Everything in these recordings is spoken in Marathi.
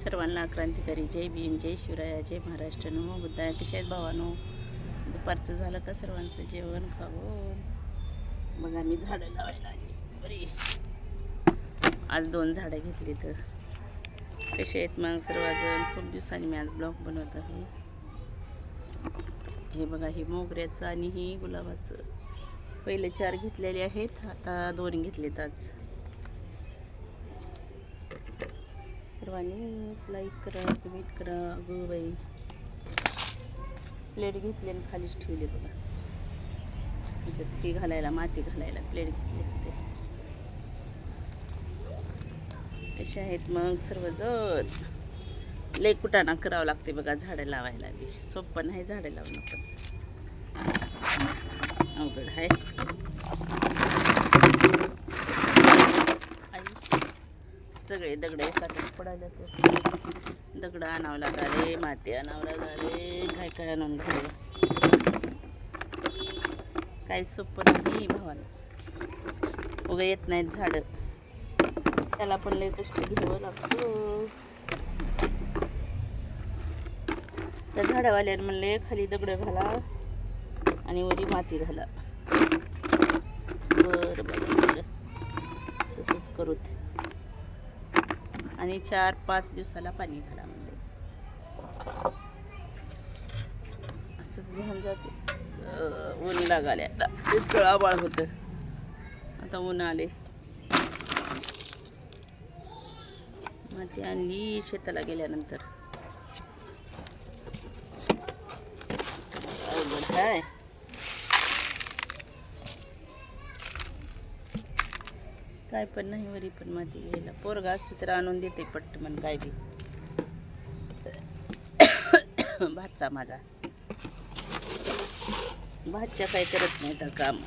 सर्वांना क्रांतिकारी जय भीम, जय शिवराया, जय महाराष्ट्र. नमो बुद्धाय. कशा आहेत भावानो? दुपारचं झालं का सर्वांचं जेवण खावं? बघा मी झाडं लावायला आली बरी. आज 2 झाडं घेतली. तर कसे आहेत मग सर्वजण? खूप दिवसांनी मी आज ब्लॉग बनवत आहे. हे बघा, हे मोगऱ्याचं आणि हे गुलाबाचं. पहिले 4 घेतलेले आहेत, आता 2 घेतलेत आज. सर्वांनीच लाईक करा, कमेंट करा. अगं बाई, प्लेट घेतली आणि खालीच ठेवले बघा. त्याच्यात हे घालायला, माती घालायला प्लेट घेतले होते. कसे आहेत मग सर्वजण? लय कुटाणा करावं लागते बघा झाडं लावायला. सोपं नाही झाडं लावणं, पण अवघड आहे. सगळे दगड एकातच पडायला, ते दगड आणावं लागाले, माती आणावं लागाले, काय काय आणून घालवा. काही सोपं नाही भावाला. उगा येत नाहीत झाडं, त्याला पण लय कष्ट घ्यावं लागतं. त्या झाडावाल्यानं म्हणले खाली दगड घाला आणि वरी माती घाला. बरं बरं, तसंच करूत. आणि 4-5 दिवसाला पाणी घाला म्हणजे असंच घेऊन जाते. ऊन लागाल्या, इतकं आभाळ होतं, आता ऊन आले. माती आणली शेताला गेल्यानंतर. अवघड आहे. काय पण नाही, वरी पण माती घ्यायला. पोरगा असते तर आणून देते पट्ट म्हण. काय बी भातचा माझा भातच्या काय करत नाही तर काम.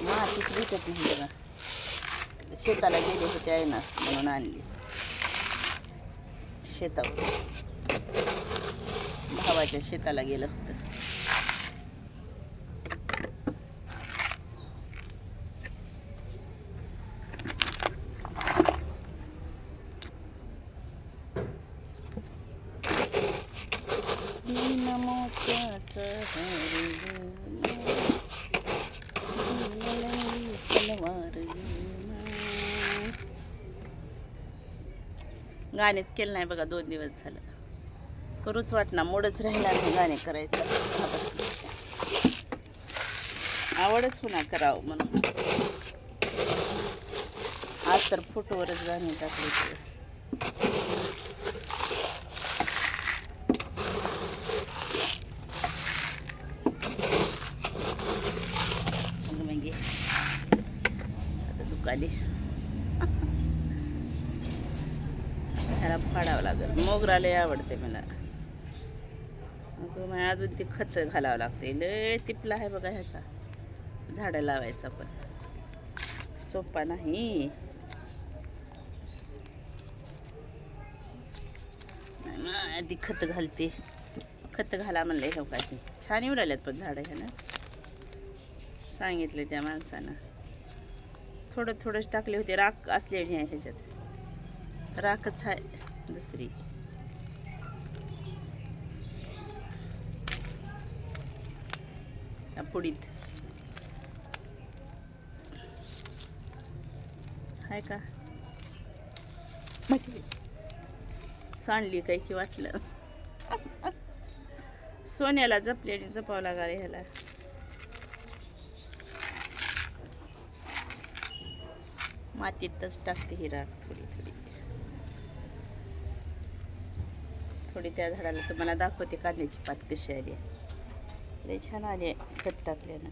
मातीच भेटत नाही बघा. शेताला गेले होते ऐनास म्हणून आणली शेतावर. भावाच्या शेताला गेलं होतं. गाणेच केलं नाही बघा 2 दिवस झालं. करूच वाटणार, मोडच राहिला नाही गाणे करायचं. आवडच होणार करावं म्हणून. आज तर फोटोवरच गाणे टाकले. आता दुकाने ह्याला फाडावं लागेल. मोगरा लय आवडते मला. अजून ते खत घालावं लागते. लय टिपला आहे बघा ह्याचा झाडं लावायचा, पण सोपा नाही. ती खत घालते. खत घाला म्हणलं हे का. छान येऊ राहिल्यात पण झाडं ह्यानं. सांगितले त्या माणसानं. थोडं थोडंच टाकले होते. राख असले ह्याच्यात राखच आहे दुसरी. पुडीत आहे का सांडली काय की वाटलं. सोन्याला जपली आणि जपावं लागाले ह्याला. मातीतच टाकते ही राख थोडी थोडी थोडी. त्या झाडाला तुम्हाला दाखवते कांद्याची पात कशी आली. लय छान आले खत टाकल्यानं.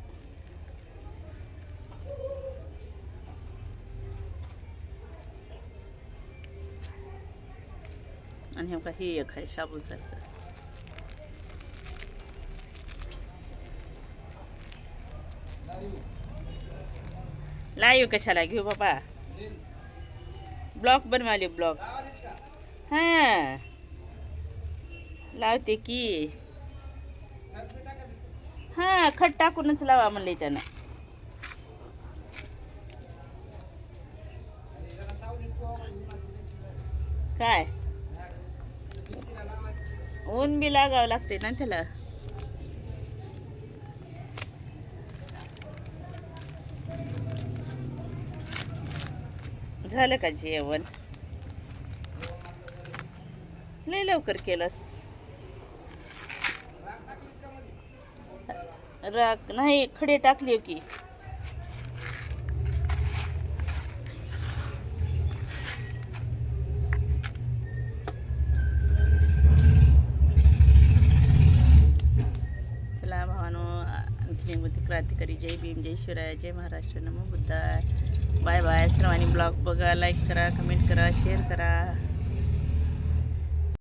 आणि हे काही एक आहे शाबूसारखं. लाईव्ह कशाला घेऊ बाबा, ब्लॉग बनवाले ब्लॉग. हा लावते की. हा खत टाकूनच लावा म्हणले त्यानं. काय ऊन बी लागावं लागते ना त्याला. झालं का जेवण? लय लवकर केलंस. राख नाही खडे टाकले की. चला भावानो, आणखी क्रांतिकारी. जय भीम, जय शिवराय, जय महाराष्ट्र, नमो बुद्धाय. Bye bye. सर्वांनी ब्लॉग बघा, लाईक करा, कमेंट करा, शेअर करा.